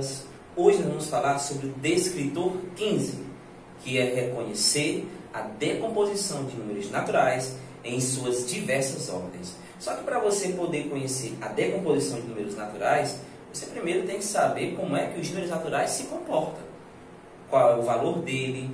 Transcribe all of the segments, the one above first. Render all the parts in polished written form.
aulas. Hoje nós vamos falar sobre o descritor 15, que é reconhecer a decomposição de números naturais em suas diversas ordens. Só que para você poder conhecer a decomposição de números naturais, você primeiro tem que saber como é que os números naturais se comportam. Qual é o valor dele?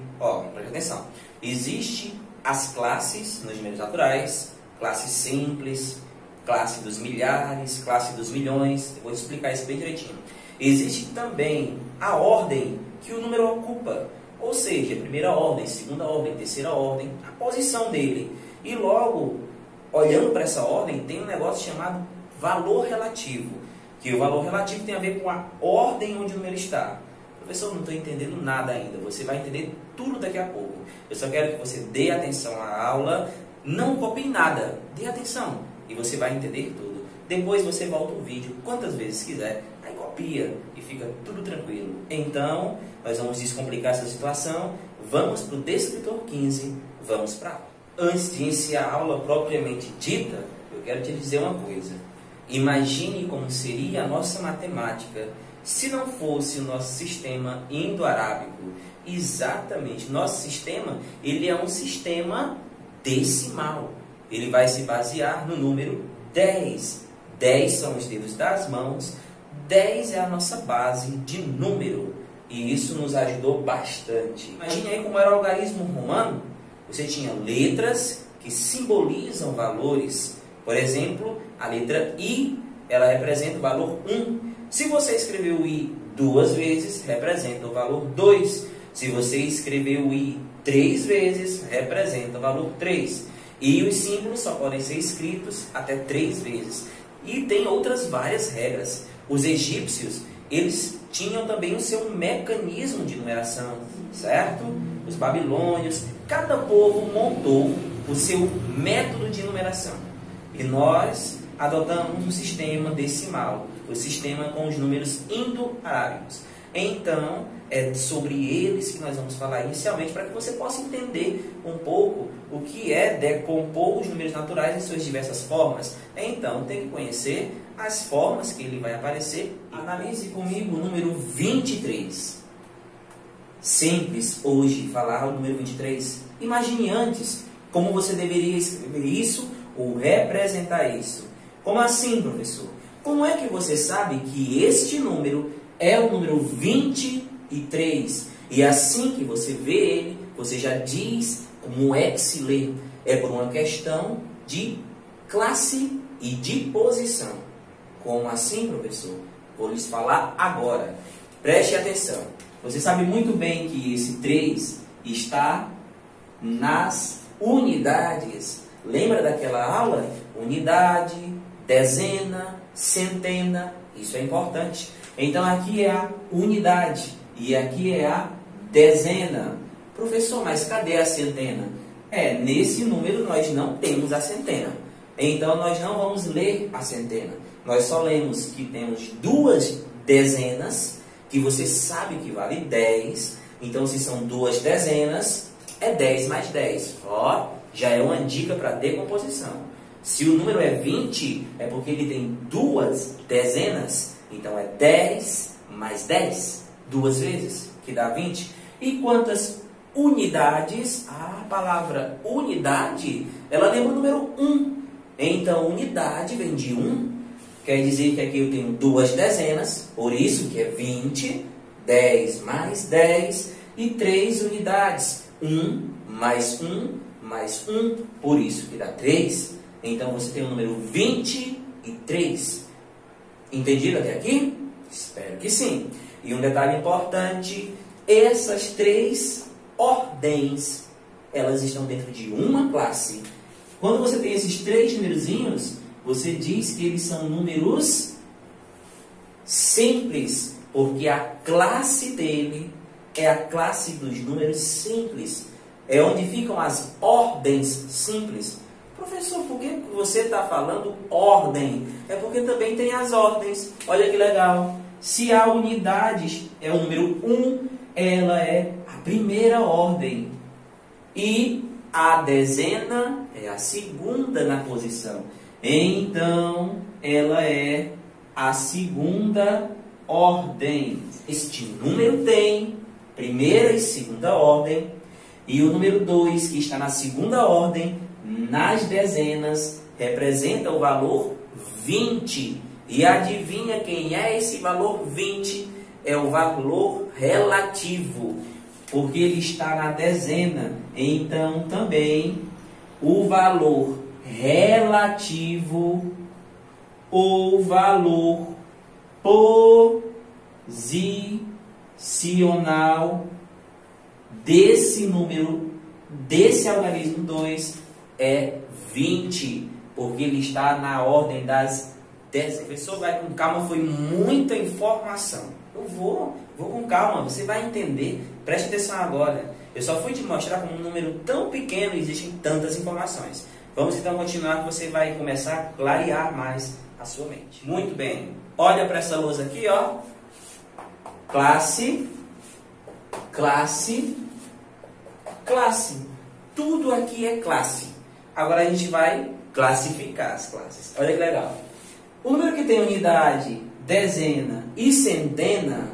Preste atenção. Existem as classes nos números naturais, classe simples, classe dos milhares, classe dos milhões. Eu vou te explicar isso bem direitinho. Existe também a ordem que o número ocupa, ou seja, primeira ordem, segunda ordem, terceira ordem, a posição dele. E logo, olhando para essa ordem, tem um negócio chamado valor relativo, que o valor relativo tem a ver com a ordem onde o número está. Professor, não estou entendendo nada ainda, você vai entender tudo daqui a pouco. Eu só quero que você dê atenção à aula, não copie nada, dê atenção e você vai entender tudo. Depois você volta o vídeo quantas vezes quiser, aí copia e fica tudo tranquilo. Então, nós vamos descomplicar essa situação, vamos para o descritor 15, vamos para a aula. Antes de iniciar a aula propriamente dita, eu quero te dizer uma coisa. Imagine como seria a nossa matemática se não fosse o nosso sistema indo-arábico. Exatamente, nosso sistema, ele é um sistema decimal. Ele vai se basear no número 10. 10 são os dedos das mãos, 10 é a nossa base de número. E isso nos ajudou bastante. Imagine aí como era o algarismo romano. Você tinha letras que simbolizam valores. Por exemplo, a letra I, ela representa o valor 1. Se você escrever o I 2 vezes, representa o valor 2. Se você escrever o I 3 vezes, representa o valor 3. E os símbolos só podem ser escritos até 3 vezes. E tem outras várias regras. Os egípcios, eles tinham também o seu mecanismo de numeração, certo? Os babilônios, cada povo montou o seu método de numeração. E nós adotamos um sistema decimal, o sistema com os números indo-arábicos. Então, é sobre eles que nós vamos falar inicialmente, para que você possa entender um pouco o que é decompor os números naturais em suas diversas formas. Então, tem que conhecer as formas que ele vai aparecer. Analise comigo o número 23. Simples hoje falar o número 23. Imagine antes como você deveria escrever isso ou representar isso. Como assim, professor? Como é que você sabe que este número é o número 23? E assim que você vê ele, você já diz como é que se lê. É por uma questão de classe e de posição. Como assim, professor? Vou lhes falar agora. Preste atenção. Você sabe muito bem que esse 3 está nas unidades. Lembra daquela aula? Unidade, dezena, centena. Isso é importante. Então aqui é a unidade e aqui é a dezena. Professor, mas cadê a centena? Nesse número nós não temos a centena. Então nós não vamos ler a centena. Nós só lemos que temos 2 dezenas, que você sabe que vale 10. Então se são 2 dezenas, é 10 mais 10. Já é uma dica para decomposição. Se o número é 20, é porque ele tem 2 dezenas. Então é 10 mais 10, 2 vezes, que dá 20. E quantas unidades? A palavra unidade, ela lembra o número 1. Então unidade vem de 1. Quer dizer que aqui eu tenho 2 dezenas, por isso que é 20, 10 mais 10 e 3 unidades. 1 mais 1 mais 1, por isso que dá 3. Então você tem o número 23. Entendido até aqui? Espero que sim. E um detalhe importante, essas 3 ordens, elas estão dentro de uma classe. Quando você tem esses 3 numerozinhos, você diz que eles são números simples, porque a classe dele é a classe dos números simples. É onde ficam as ordens simples. Professor, por que você está falando ordem? É porque também tem as ordens. Olha que legal. Se a unidade é o número 1, ela é a primeira ordem. E a dezena é a segunda na posição. Então, ela é a segunda ordem. Este número tem primeira e segunda ordem, e o número 2, que está na segunda ordem, nas dezenas, representa o valor 20. E adivinha quem é esse valor 20? É o valor relativo, porque ele está na dezena. Então, também, o valor relativo ou valor posicional desse número, desse algarismo 2, é 20, porque ele está na ordem das dezenas. Professor, vai com calma, foi muita informação. Eu vou com calma, você vai entender. Preste atenção agora. Eu só fui te mostrar como um número tão pequeno existem tantas informações. Vamos então continuar, que você vai começar a clarear mais a sua mente. Muito bem. Olha para essa lousa aqui, ó. Classe, classe, classe. Tudo aqui é classe. Agora a gente vai classificar as classes. Olha que legal. O número que tem unidade, dezena e centena,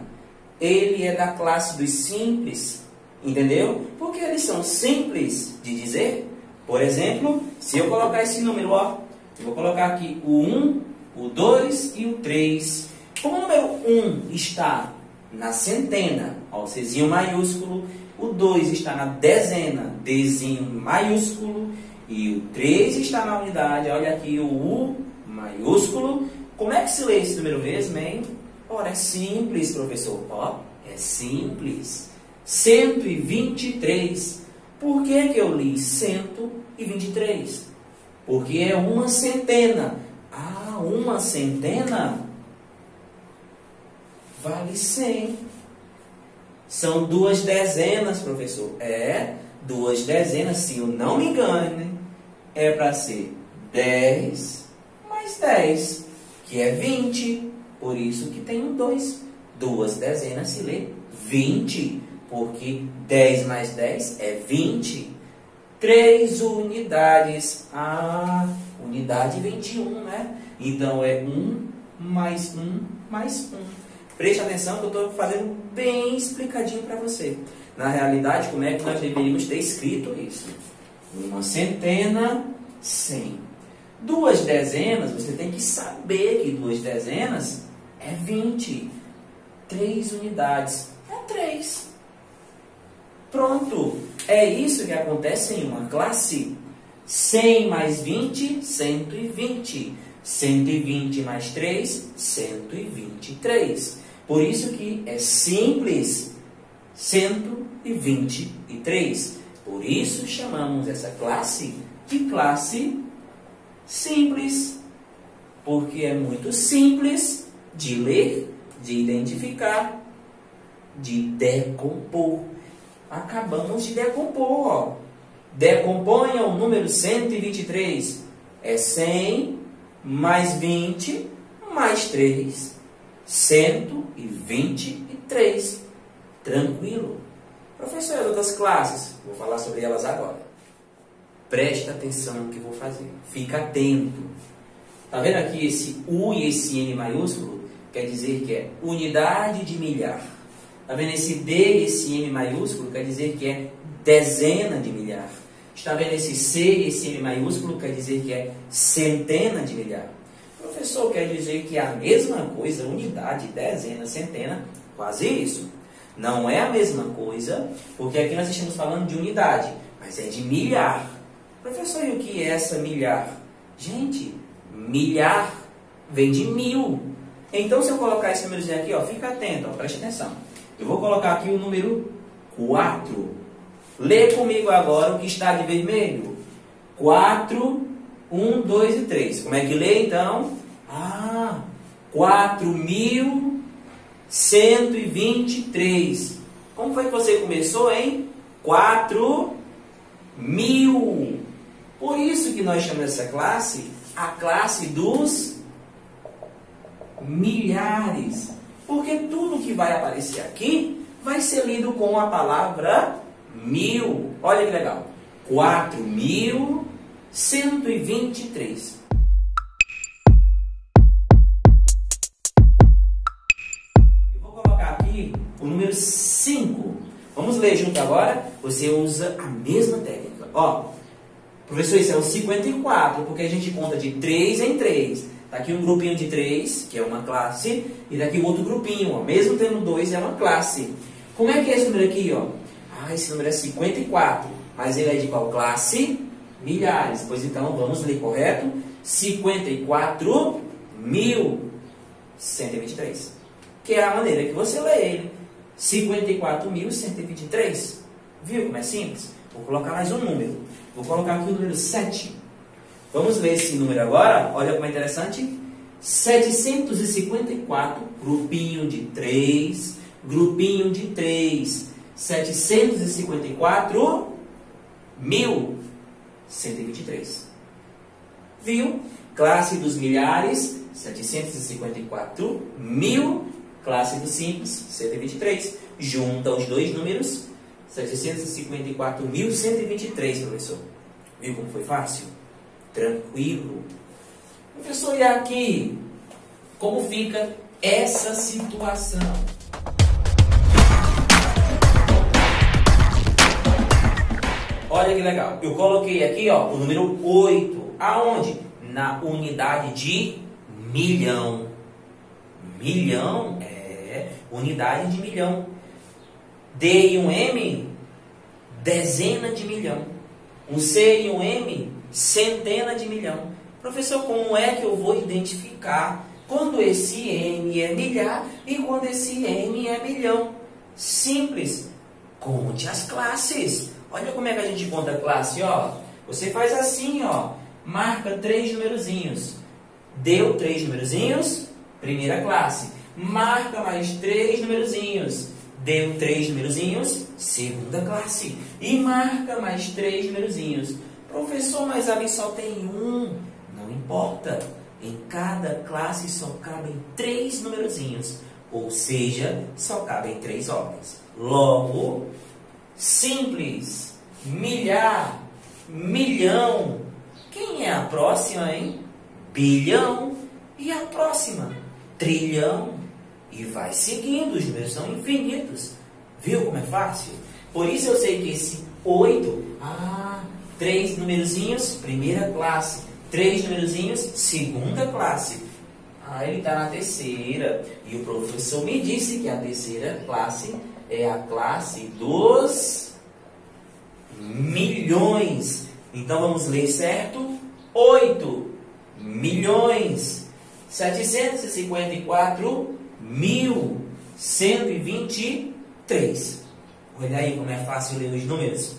ele é da classe dos simples. Entendeu? Porque eles são simples de dizer. Por exemplo, se eu colocar esse número, ó, eu vou colocar aqui o 1, o 2 e o 3. Como o número 1 está na centena, ó, Czinho maiúsculo, o 2 está na dezena, Dzinho maiúsculo, e o 3 está na unidade, olha aqui o U maiúsculo. Como é que se lê esse número mesmo, hein? Ora, é simples, professor. Ó, é simples. 123. Por que que eu li 123? Porque é uma centena. Ah, uma centena vale 100. São duas dezenas, professor. É, duas dezenas, se eu não me engano, é para ser 10 mais 10, que é 20. Por isso que tem um 2. Duas dezenas se lê 20, porque 10 mais 10 é 20. 3 unidades. Ah, unidade 21, né? Então é 1 mais 1 mais 1. Preste atenção que eu estou fazendo bem explicadinho para você. Na realidade, como é que nós deveríamos ter escrito isso? Uma centena, 100. Duas dezenas, você tem que saber que duas dezenas é 20. 3 unidades é 3. Pronto. É isso que acontece em uma classe. 100 mais 20, 120. 120 mais 3, 123. Por isso que é simples, 123. Por isso chamamos essa classe de classe simples. Porque é muito simples de ler, de identificar, de decompor. Acabamos de decompor, ó. Decomponha o número 123. É 100 mais 20 mais 3. 123. Tranquilo. Professor, as outras classes? Vou falar sobre elas agora. Presta atenção no que eu vou fazer. Fica atento. Tá vendo aqui esse U e esse M maiúsculo? Quer dizer que é unidade de milhar. Tá vendo esse D e esse M maiúsculo? Quer dizer que é dezena de milhar. Está vendo esse C e esse M maiúsculo? Quer dizer que é centena de milhar. Professor, quer dizer que é a mesma coisa, unidade, dezena, centena, quase isso. Não é a mesma coisa, porque aqui nós estamos falando de unidade, mas é de milhar. Professor, e o que é essa milhar? Gente, milhar vem de 1000. Então, se eu colocar esse númerozinho aqui, ó, fica atento, ó, preste atenção. Eu vou colocar aqui o número 4. Lê comigo agora o que está de vermelho. 4, 1, 2 e 3. Como é que lê, então? 4.123. Como foi que você começou, hein? 4.000. Por isso que nós chamamos essa classe a classe dos milhares. Porque tudo que vai aparecer aqui vai ser lido com a palavra 1000. Olha que legal. 4.123. o número 5. Vamos ler junto agora? Você usa a mesma técnica. Ó, professor, isso é o 54, porque a gente conta de 3 em 3. Tá aqui um grupinho de 3, que é uma classe, e daqui outro grupinho, ó, mesmo tendo 2, é uma classe. Como é que é esse número aqui, ó? Ah, esse número é 54, mas ele é de qual classe? Milhares. Pois então, vamos ler correto? 54.123, que é a maneira que você lê ele. 54.123. Viu como é simples? Vou colocar mais um número. Vou colocar aqui o número 7. Vamos ler esse número agora. Olha como é interessante. 754, grupinho de 3. Grupinho de 3. 754.123. Viu? Classe dos milhares, 754.000. Classe dos simples, 123. Junta os dois números, 754.123, professor. Viu como foi fácil? Tranquilo. Professor, e aqui? Como fica essa situação? Olha que legal. Eu coloquei aqui, ó, o número 8. Aonde? Na unidade de milhão. Milhão é unidade de milhão. D e um M, dezena de milhão. Um C e um M, centena de milhão. Professor, como é que eu vou identificar quando esse M é milhar e quando esse M é milhão? Simples. Conte as classes. Olha como é que a gente conta a classe, ó. Você faz assim, ó. Marca 3 numerozinhos. Deu 3 numerozinhos, primeira classe. Marca mais 3 numerozinhos. Deu 3 numerozinhos, segunda classe. E marca mais 3 numerozinhos. Professor, mas ali só tem um. Não importa. Em cada classe só cabem 3 numerozinhos. Ou seja, só cabem 3 ordens. Logo, simples, milhar, milhão. Quem é a próxima, hein? Bilhão. E a próxima? Trilhão. E vai seguindo, os números são infinitos. Viu como é fácil? Por isso eu sei que esse 8, 3 numerozinhos, primeira classe. 3 numerozinhos, segunda classe. Ele está na terceira. E o professor me disse que a terceira classe é a classe dos milhões. Então vamos ler certo? 8 milhões. 754.123. Olha aí como é fácil ler os números.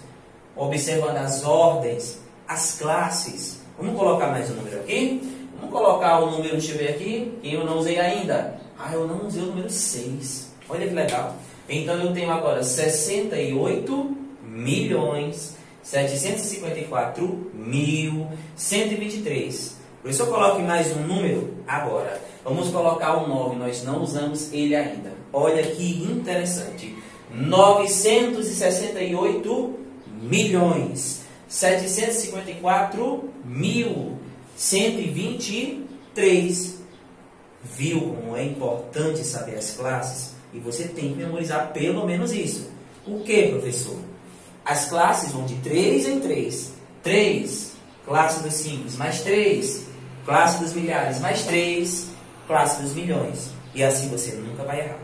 Observando as ordens, as classes. Vamos colocar mais um número aqui? Vamos colocar o número, deixa eu ver aqui, que eu não usei ainda. Eu não usei o número 6. Olha que legal. Então eu tenho agora 68.754.123. Por isso eu coloque mais um número agora. Vamos colocar o 9, nós não usamos ele ainda. Olha que interessante. 964.754.123. Viu como é importante saber as classes? E você tem que memorizar pelo menos isso. O que, professor? As classes vão de 3 em 3. 3, classe dos simples, mais 3, classe dos milhares, mais 3, classe dos milhões. E assim você nunca vai errar.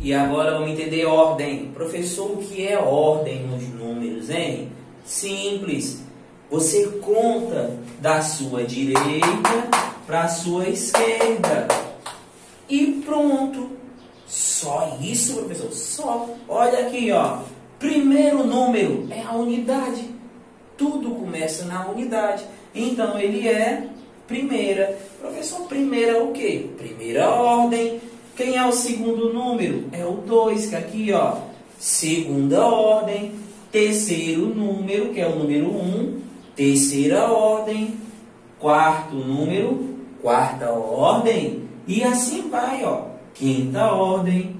E agora vamos entender ordem. Professor, o que é ordem nos números, hein? Simples. Você conta da sua direita para a sua esquerda. E pronto. Só isso, professor? Só. Olha aqui, ó. Primeiro número é a unidade. Tudo começa na unidade. Então, ele é primeira. Professor, primeira é o quê? Primeira ordem. Quem é o segundo número? É o 2, que aqui, ó. Segunda ordem. Terceiro número, que é o número 1. Terceira ordem. Quarto número. Quarta ordem. E assim vai, ó. Quinta ordem.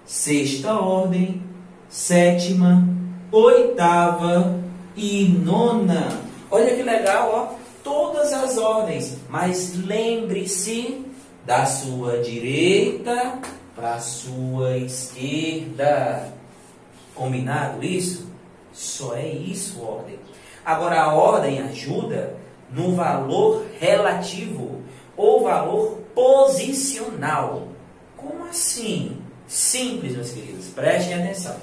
Sexta ordem. Sétima. Oitava. E nona. Olha que legal, ó. Todas as ordens. Mas lembre-se da sua direita para a sua esquerda. Combinado isso? Só é isso, ordem. Agora, a ordem ajuda no valor relativo ou valor posicional. Como assim? Simples, meus queridos. Prestem atenção.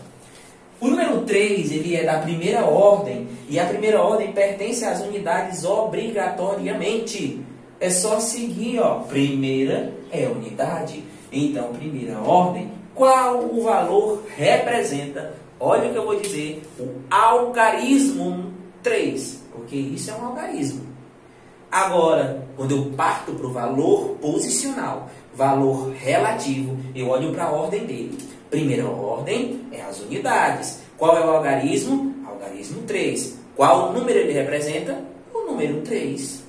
O número 3, ele é da primeira ordem, e a primeira ordem pertence às unidades obrigatoriamente. É só seguir, ó. Primeira é unidade. Então, primeira ordem, qual o valor representa? Olha o que eu vou dizer, o algarismo 3, porque isso é um algarismo. Agora, quando eu parto para o valor posicional, valor relativo, eu olho para a ordem dele. Primeira ordem é as unidades. Qual é o algarismo? Algarismo 3. Qual número ele representa? O número 3.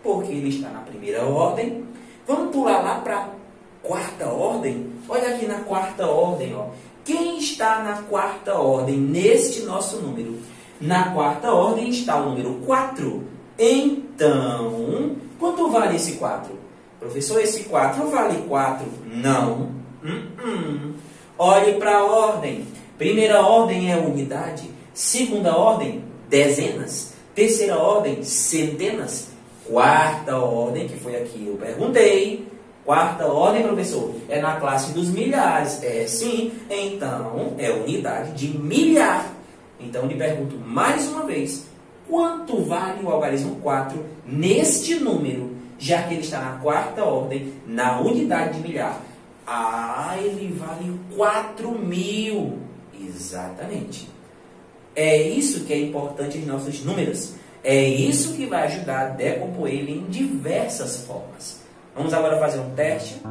Porque ele está na primeira ordem. Vamos pular lá para a quarta ordem. Olha aqui na quarta ordem, ó. Quem está na quarta ordem neste nosso número? Na quarta ordem está o número 4. Então, quanto vale esse 4? Professor, esse 4 vale 4? Não. Olhe para a ordem. Primeira ordem é unidade. Segunda ordem, dezenas. Terceira ordem, centenas. Quarta ordem, que foi aqui eu perguntei. Quarta ordem, professor, é na classe dos milhares. É sim, então é unidade de milhar. Então, lhe pergunto mais uma vez, quanto vale o algarismo 4 neste número, já que ele está na quarta ordem, na unidade de milhar? Ah, ele vale 4.000. Exatamente. É isso que é importante em nossos números. É isso que vai ajudar a decompor ele em diversas formas. Vamos agora fazer um teste.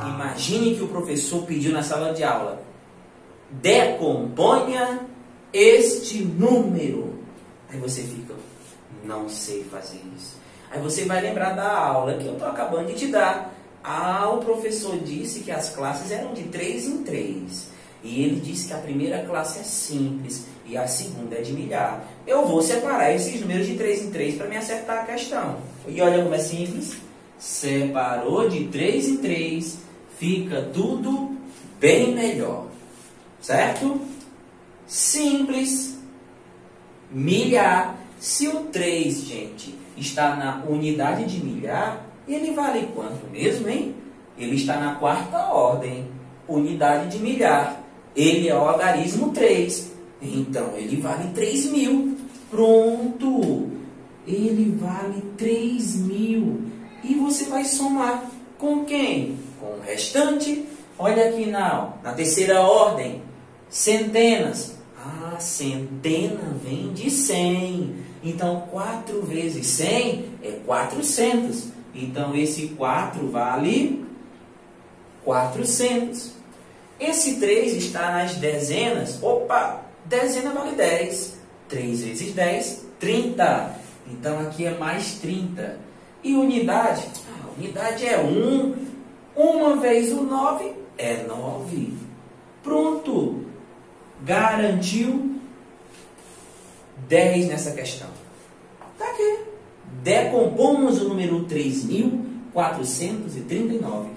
Imagine que o professor pediu na sala de aula: decomponha este número. Aí você fica, não sei fazer isso. Aí você vai lembrar da aula que eu estou acabando de te dar. Ah, o professor disse que as classes eram de 3 em 3. E ele disse que a primeira classe é simples e a segunda é de milhar. Eu vou separar esses números de 3 em 3 para me acertar a questão. E olha como é simples. Separou de 3 em 3, fica tudo bem melhor. Certo? Simples. Milhar. Se o 3, gente, está na unidade de milhar, ele vale quanto mesmo, hein? Ele está na quarta ordem. Unidade de milhar. Ele é o algarismo 3. Então, ele vale 3.000. Pronto. Ele vale 3.000. E você vai somar com quem? Com o restante. Olha aqui na terceira ordem. Centenas. Ah, centena vem de 100. Então, 4 vezes 100 é 400. Então, esse 4 vale 400. Esse 3 está nas dezenas. Opa, dezena vale 10. 3 vezes 10, 30. Então, aqui é mais 30. E unidade? A unidade é 1. 1 vezes o 9 é 9. Pronto. Garantiu 10 nessa questão. Está aqui. Decompomos o número 3.439.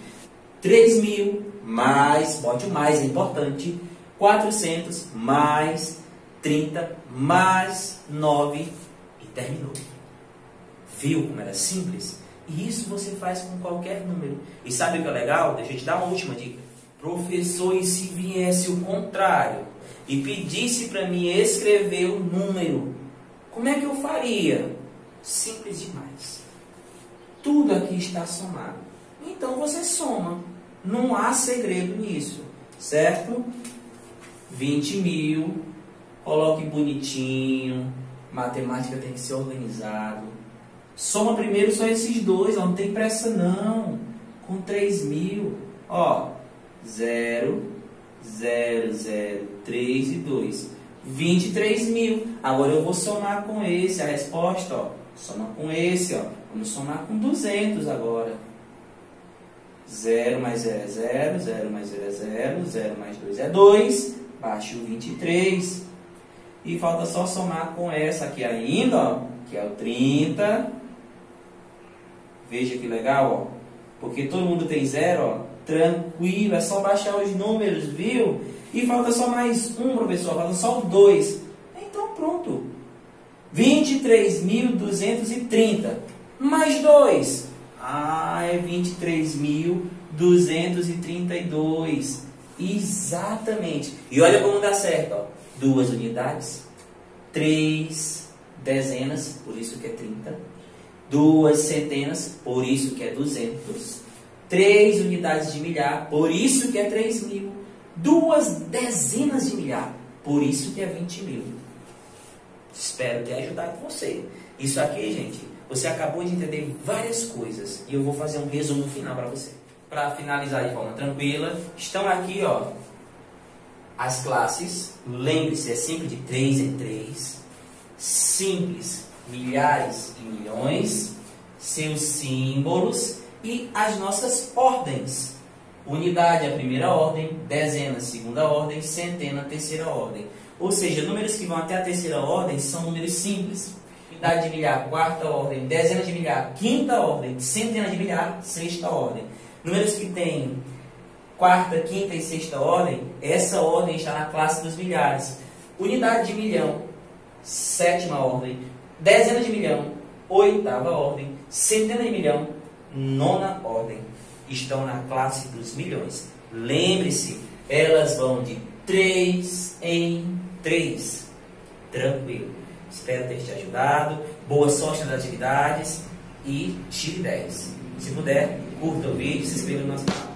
3.000 mais, bote o mais, é importante, 400 mais 30 mais 9 e terminou. Viu como era simples? E isso você faz com qualquer número. E sabe o que é legal? Deixa eu te dar uma última dica. Professor, e se viesse o contrário e pedisse para mim escrever o número, como é que eu faria? Simples demais. Tudo aqui está somado. Então você soma. Não há segredo nisso, certo? 20.000. Coloque bonitinho. Matemática tem que ser organizado. Soma primeiro só esses dois, ó, não tem pressa não. Com 3.000, ó, 0, 0, 0, 3 e 2. 23.000. Agora eu vou somar com esse, a resposta, ó. Soma com esse, ó. Vamos somar com 200 agora. 0 mais 0 é 0, 0 mais 0 é 0, 0 mais 2 é 2. Baixe o 23. E falta só somar com essa aqui ainda, ó, que é o 30. Veja que legal, ó. Porque todo mundo tem 0, ó. Tranquilo, é só baixar os números, viu? E falta só mais um, professor. Falta só o 2. Então pronto. 23.230. Mais 2. Ah, é 23.232. Exatamente. E olha como dá certo, ó. 2 unidades, 3 dezenas, por isso que é 30, 2 centenas, por isso que é 200, 3 unidades de milhar, por isso que é 3.000, 2 dezenas de milhar, por isso que é 20.000. Espero ter ajudado você. Isso aqui, gente, você acabou de entender várias coisas e eu vou fazer um resumo final para você. Para finalizar de forma tranquila, estão aqui, ó, as classes. Lembre-se, é sempre de 3 em 3. Simples, milhares e milhões. Seus símbolos e as nossas ordens. Unidade, a primeira ordem. Dezena, segunda ordem. Centena, terceira ordem. Ou seja, números que vão até a terceira ordem são números simples. Unidade de milhar, quarta ordem. Dezena de milhar, quinta ordem. Centena de milhar, sexta ordem. Números que têm quarta, quinta e sexta ordem, essa ordem está na classe dos milhares. Unidade de milhão, sétima ordem. Dezena de milhão, oitava ordem. Centena de milhão, nona ordem. Estão na classe dos milhões. Lembre-se, elas vão de 3 em 3. Tranquilo. Espero ter te ajudado. Boa sorte nas atividades e tire 10. Se puder, curta o vídeo e se inscreva no nosso canal.